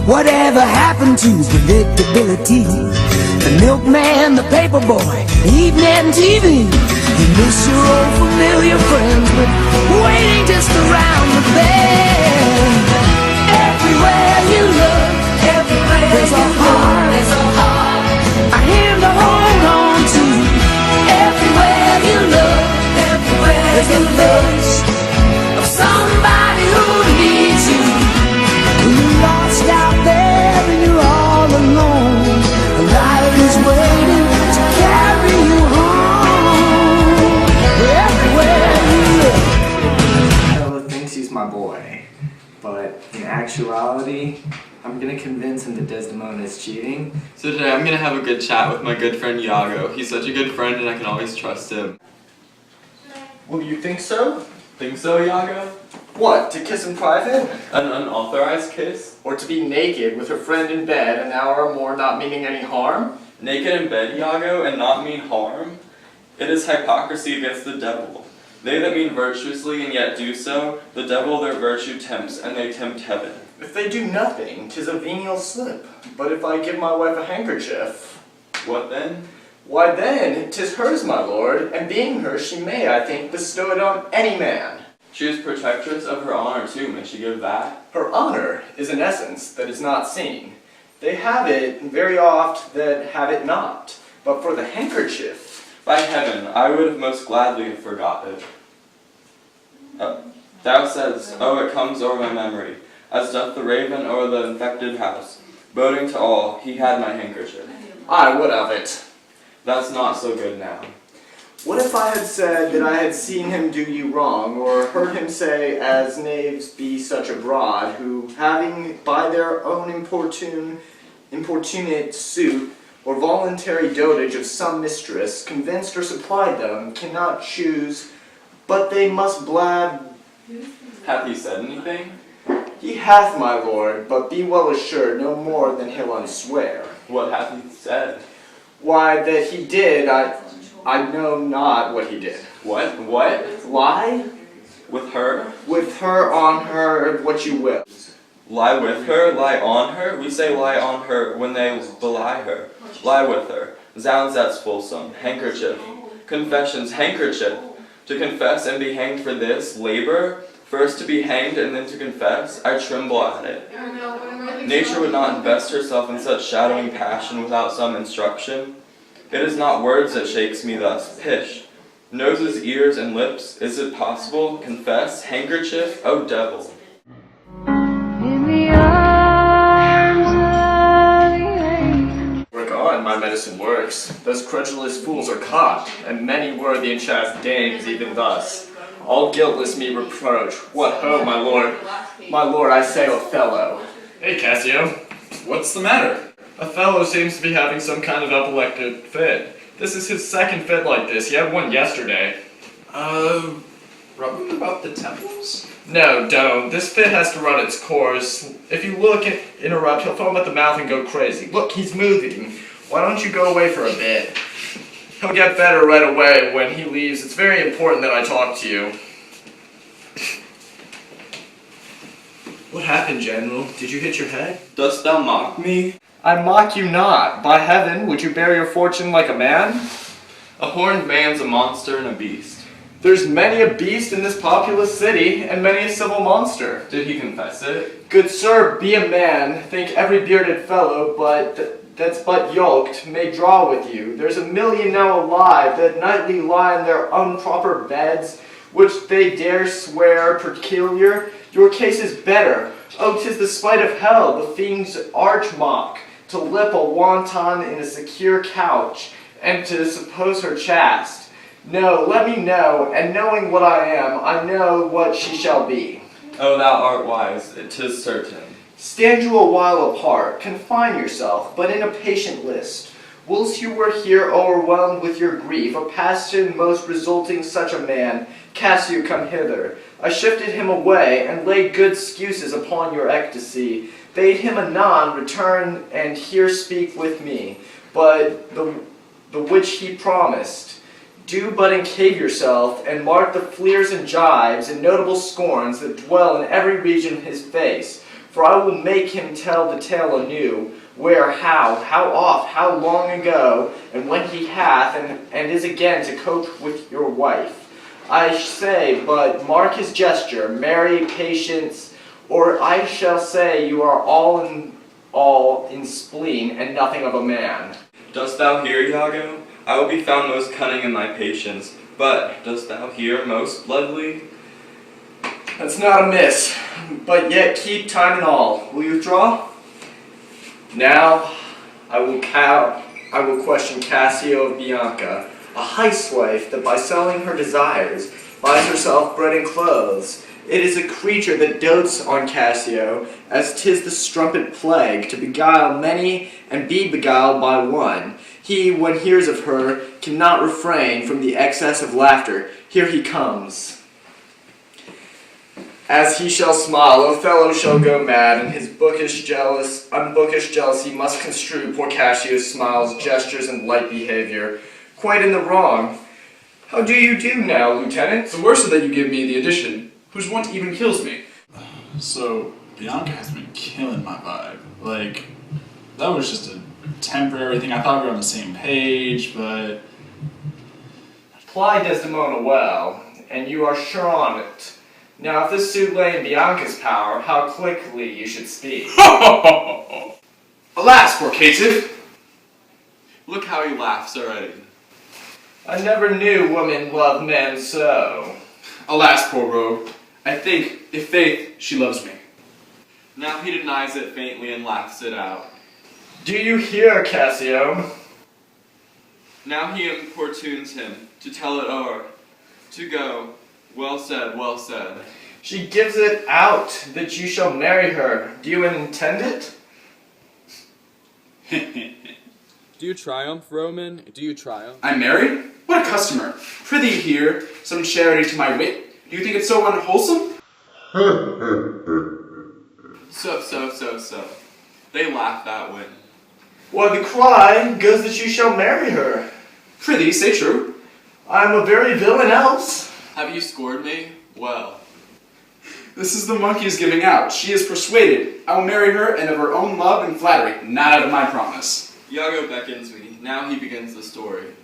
Whatever happened to predictability? The milkman, the paperboy, evening TV. You miss your old familiar friends, but waiting just around the bend. Everywhere you look, everywhere there's a heart, a hand to hold on to. Everywhere you look, everywhere there's a lust of somebody who needs you. You're lost out there and you're all alone. Life is waiting to carry you home. Everywhere you look. Othello thinks he's my boy, but in actuality, I'm gonna convince him that Desdemona is cheating. So today I'm gonna have a good chat with my good friend Iago. He's such a good friend and I can always trust him. Well, you think so? Think so, Iago? What, to kiss in private? An unauthorized kiss? Or to be naked with her friend in bed an hour or more not meaning any harm? Naked in bed, Iago, and not mean harm? It is hypocrisy against the devil. They that mean virtuously and yet do so, the devil their virtue tempts, and they tempt heaven. If they do nothing, 'tis a venial slip. But if I give my wife a handkerchief, What then? why then, 'tis hers, my lord, and being hers, she may, I think, bestow it on any man. She is protectress of her honor too, may she give that? Her honor is an essence that is not seen. They have it very oft that have it not. But for the handkerchief, By heaven, I would have most gladly have forgot it. Thou saidst, oh, it comes o'er my memory, as doth the raven o'er the infected house, boding to all, he had my handkerchief. I would of it. That's not so good now. What if I had said that I had seen him do you wrong, or heard him say, as knaves be such abroad, who, having by their own importunate suit, or voluntary dotage of some mistress, convinced or supplied them, cannot choose, but they must blab. Hath he said anything? He hath, my lord, but be well assured no more than he'll unswear. What hath he said? Why, that he did, I know not what he did. What? Lie? With her? With her, on her, what you will. Lie with her? Lie on her? We say lie on her when they belie her. Lie with her. Zounds, that's fulsome. Handkerchief. Confessions. Handkerchief. To confess and be hanged for this, labor, first to be hanged and then to confess, I tremble at it. Nature would not invest herself in such shadowing passion without some instruction. It is not words that shakes me thus. Pish. Noses, ears, and lips. Is it possible? Confess. Handkerchief. Oh, devil. Work on, my medicine works. Those credulous fools are caught, and many were the enchassed dames even thus. All guiltless me reproach. What ho, my lord? My lord, I say Othello. Hey, Cassio. What's the matter? Othello seems to be having some kind of epileptic fit. This is his second fit like this. He had one yesterday. Rubbing about the temples? No, don't. This fit has to run its course. If you look and interrupt, he'll foam at the mouth and go crazy. Look, he's moving. Why don't you go away for a bit? He'll get better right away when he leaves. It's very important that I talk to you. What happened, General? Did you hit your head? Dost thou mock me? I mock you not. By heaven, would you bear your fortune like a man? A horned man's a monster and a beast. There's many a beast in this populous city, and many a civil monster. Did he confess it? Good sir, be a man. Think every bearded fellow, that's but yoked, may draw with you. There's a million now alive that nightly lie in their improper beds, which they dare swear peculiar. Your case is better. Oh, 'tis the spite of hell, the fiend's arch mock, to lip a wanton in a secure couch, and to suppose her chaste. No, let me know, and knowing what I am, I know what she shall be. Oh, thou art wise, 'tis certain. Stand you a while apart, confine yourself, but in a patient list. Whilst you were here overwhelmed with your grief, a passion most resulting such a man, Cassio, come hither. I shifted him away, and laid good excuses upon your ecstasy, bade him anon return and here speak with me, but the which he promised. Do but encave yourself, and mark the fleers and jibes and notable scorns that dwell in every region of his face, For I will make him tell the tale anew, where, how oft, how long ago, and when he hath, and is again to cope with your wife. I say, but mark his gesture, marry, patience, or I shall say you are all in spleen, and nothing of a man. Dost thou hear, Iago? I will be found most cunning in my patience, but dost thou hear most bloodly? That's not amiss, but yet keep time and all. Will you draw? Now I will question Cassio of Bianca, a housewife that by selling her desires buys herself bread and clothes. It is a creature that dotes on Cassio, as 'tis the strumpet plague, to beguile many and be beguiled by one. He, when hears of her, cannot refrain from the excess of laughter. Here he comes. As he shall smile, Othello shall go mad, and his unbookish jealousy must construe poor Cassio's smiles, gestures, and light behavior quite in the wrong. How do you do now, Lieutenant? The worse is that you give me the addition, whose want even kills me. So, Bianca has been killing my vibe. Like, that was just a temporary thing. I thought we were on the same page, but... Ply Desdemona well, and you are sure on it. Now, if this suit lay in Bianca's power, how quickly you should speak. Alas, poor caitiff! Look how he laughs already. I never knew women love men so. Alas, poor rogue. I think, if faith, she loves me. Now he denies it faintly and laughs it out. Do you hear, Cassio? Now he importunes him to tell it o'er, to go. Well said, well said. She gives it out that you shall marry her. Do you intend it? Do you triumph, Roman? Do you triumph? I'm married? What a customer! Prithee here, some charity to my wit. Do you think it's so unwholesome? So. They laugh that way. Why, the cry goes that you shall marry her. Prithee, say true. I am a very villain else. Have you scored me? Well. This is the monkey's giving out. She is persuaded. I will marry her, and of her own love and flattery, not out of my promise. Iago beckons me. Now he begins the story.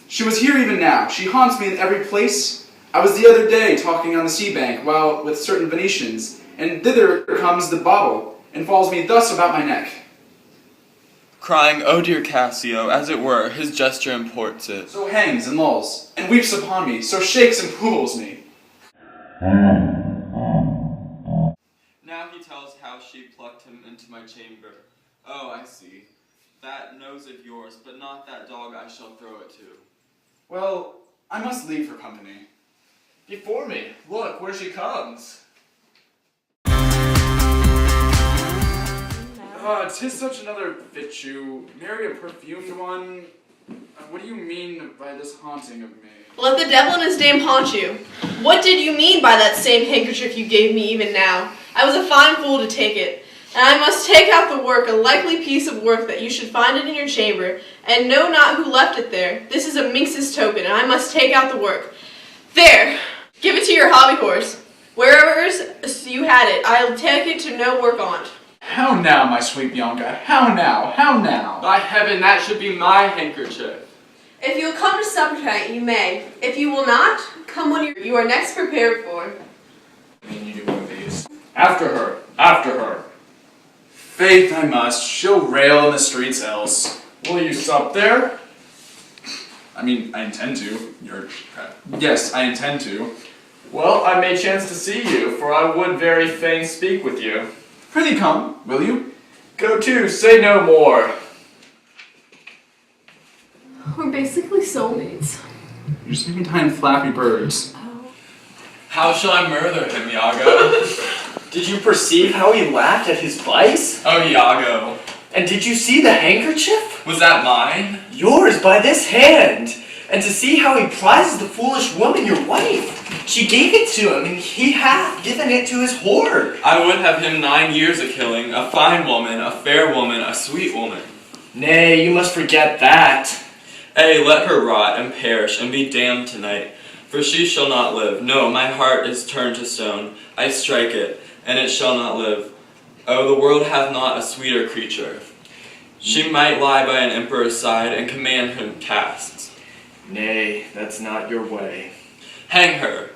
She was here even now. She haunts me in every place. I was the other day talking on the sea bank while with certain Venetians, and thither comes the bauble, and falls me thus about my neck. Crying, "Oh dear Cassio," as it were, his gesture imports it. So hangs and lolls, and weeps upon me, so shakes and pools me. Now he tells how she plucked him into my chamber. Oh, I see. That nose of yours, but not that dog I shall throw it to. Well, I must leave her company. Before me, look where she comes. 'Tis such another fit you. Marry a perfumed one? What do you mean by this haunting of me? Let the devil and his dame haunt you. What did you mean by that same handkerchief you gave me even now? I was a fine fool to take it. And I must take out the work, a likely piece of work that you should find it in your chamber, and know not who left it there. This is a minx's token, and I must take out the work. There! Give it to your hobby horse. Wherever you had it, I'll take it to no work on't. How now, my sweet Bianca? How now? How now? By heaven, that should be my handkerchief. If you'll come to supper tonight, you may. If you will not, come when you are next prepared for. I mean, you do one of these. After her! After her! Faith I must. She'll rail in the streets else. Will you sup there? I mean, I intend to. Yes, I intend to. Well, I may chance to see you, for I would very fain speak with you. Prithee come, will you? Go to, say no more. We're basically soulmates. You're speaking time flappy birds. How shall I murder him, Iago? Did you perceive how he laughed at his vice? Oh, Iago. And did you see the handkerchief? Was that mine? Yours by this hand. And to see how he prizes the foolish woman, your wife. She gave it to him, and he hath given it to his whore. I would have him 9 years a-killing, a fine woman, a fair woman, a sweet woman. Nay, you must forget that. Ay, let her rot and perish and be damned tonight, for she shall not live. No, my heart is turned to stone. I strike it, and it shall not live. Oh, the world hath not a sweeter creature. She might lie by an emperor's side and command him castes. Nay, that's not your way. Hang her.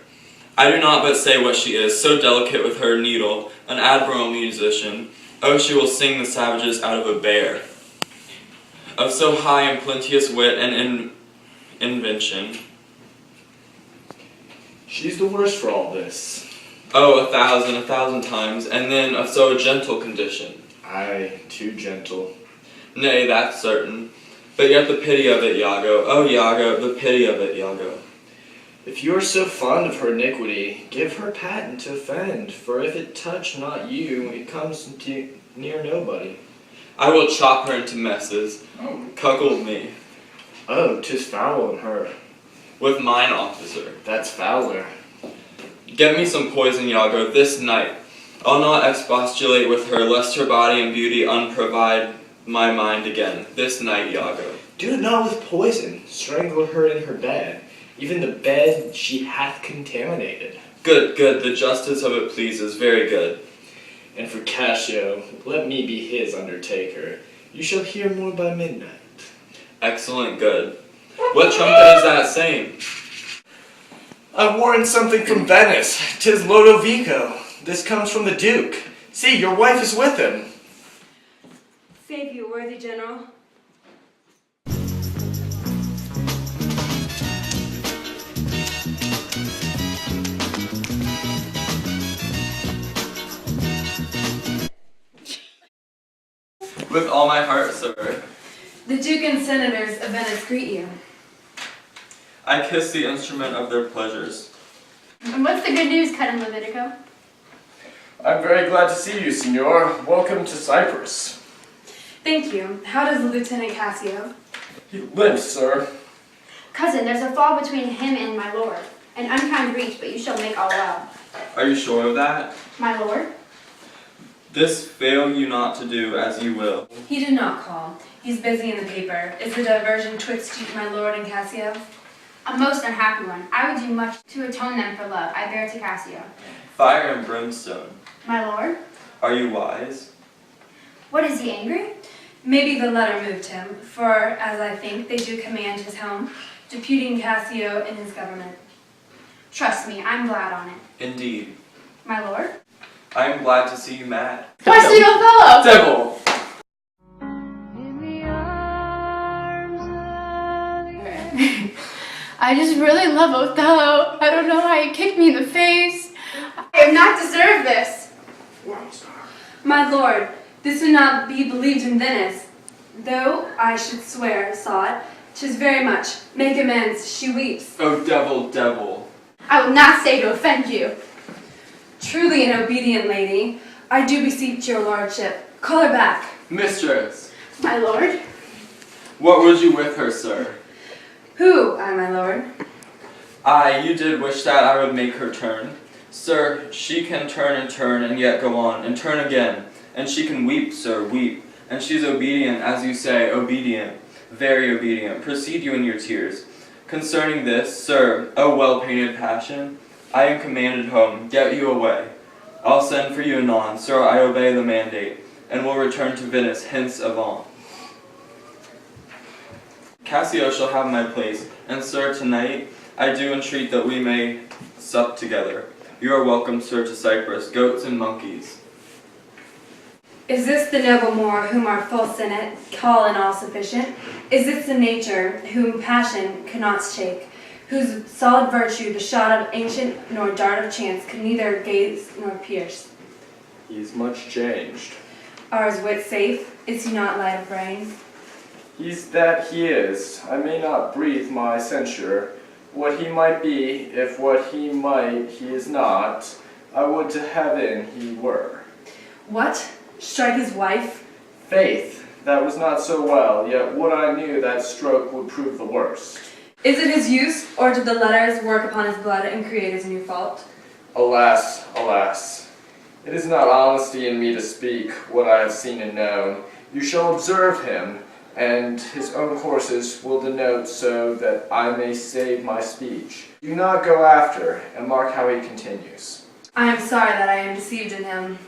I do not but say what she is, so delicate with her needle, an admirable musician. Oh, she will sing the savages out of a bear. Of so high and plenteous wit and invention. She's the worst for all this. Oh, a thousand times, and then of so gentle condition. Aye, too gentle. Nay, that's certain. But yet the pity of it, Iago. Oh, Iago, the pity of it, Iago. If you are so fond of her iniquity, give her patent to offend, for if it touch not you, it comes near nobody. I will chop her into messes. Oh. Cuckold me. Oh, 'tis foul in her. With mine officer. That's fouler. Get me some poison, Iago, this night. I'll not expostulate with her, lest her body and beauty unprovide my mind again. This night, Iago. Do it not with poison. Strangle her in her bed. Even the bed she hath contaminated. Good, good. The justice of it pleases. Very good. And for Cassio, let me be his undertaker. You shall hear more by midnight. Excellent, good. What trumpet is that saying? I warrant something from Venice. 'Tis Lodovico. This comes from the Duke. See, your wife is with him. Save you, worthy general. With all my heart, sir. The Duke and Senators of Venice greet you. I kiss the instrument of their pleasures. And what's the good news, Cousin Levitico? I'm very glad to see you, Signor. Welcome to Cyprus. Thank you. How does Lieutenant Cassio? He limps, sir. Cousin, there's a fall between him and my lord. An unkind breach, but you shall make all well. Are you sure of that? My lord? This fail you not to do as you will. He did not call. He's busy in the paper. Is the diversion twixt you, my lord, and Cassio? A most unhappy one. I would do much to atone them for love. I bear to Cassio. Fire and brimstone. My lord? Are you wise? What, is he angry? Maybe the letter moved him, for, as I think, they do command his home, deputing Cassio in his government. Trust me, I'm glad on it. Indeed. My lord? I am glad to see you mad. Why sing Othello? Devil! I just really love Othello. I don't know why he kicked me in the face. I have not deserved this. My lord, this would not be believed in Venice, though I should swear, saw it. 'Tis very much. Make amends, she weeps. Oh, devil, devil. I will not say to offend you. Truly an obedient lady, I do beseech your lordship. Call her back. Mistress, My lord? what would you with her, sir? Who, I, my lord? Aye, you did wish that I would make her turn. Sir, she can turn and yet go on, and turn again. And she can weep, sir, weep. And she's obedient, as you say, obedient. Very obedient. Proceed you in your tears. Concerning this, sir, O well-painted passion, I am commanded home, get you away. I'll send for you anon, sir, I obey the mandate, and will return to Venice hence avant. Cassio shall have my place, and sir, tonight I do entreat that we may sup together. You are welcome, sir, to Cyprus, goats and monkeys. Is this the noble Moor whom our full senate call in all sufficient? Is this the nature whom passion cannot shake, whose solid virtue the shot of ancient nor dart of chance could neither gaze nor pierce? He's much changed. Are his wits safe? Is he not light of brain? He's that he is. I may not breathe my censure. What he might be, if what he might he is not, I would to heaven he were. What? Strike his wife? Faith, that was not so well, yet would I knew that stroke would prove the worst. Is it his use, or did the letters work upon his blood and create his new fault? Alas, alas. It is not honesty in me to speak what I have seen and known. You shall observe him, and his own courses will denote so that I may save my speech. Do not go after, and mark how he continues. I am sorry that I am deceived in him.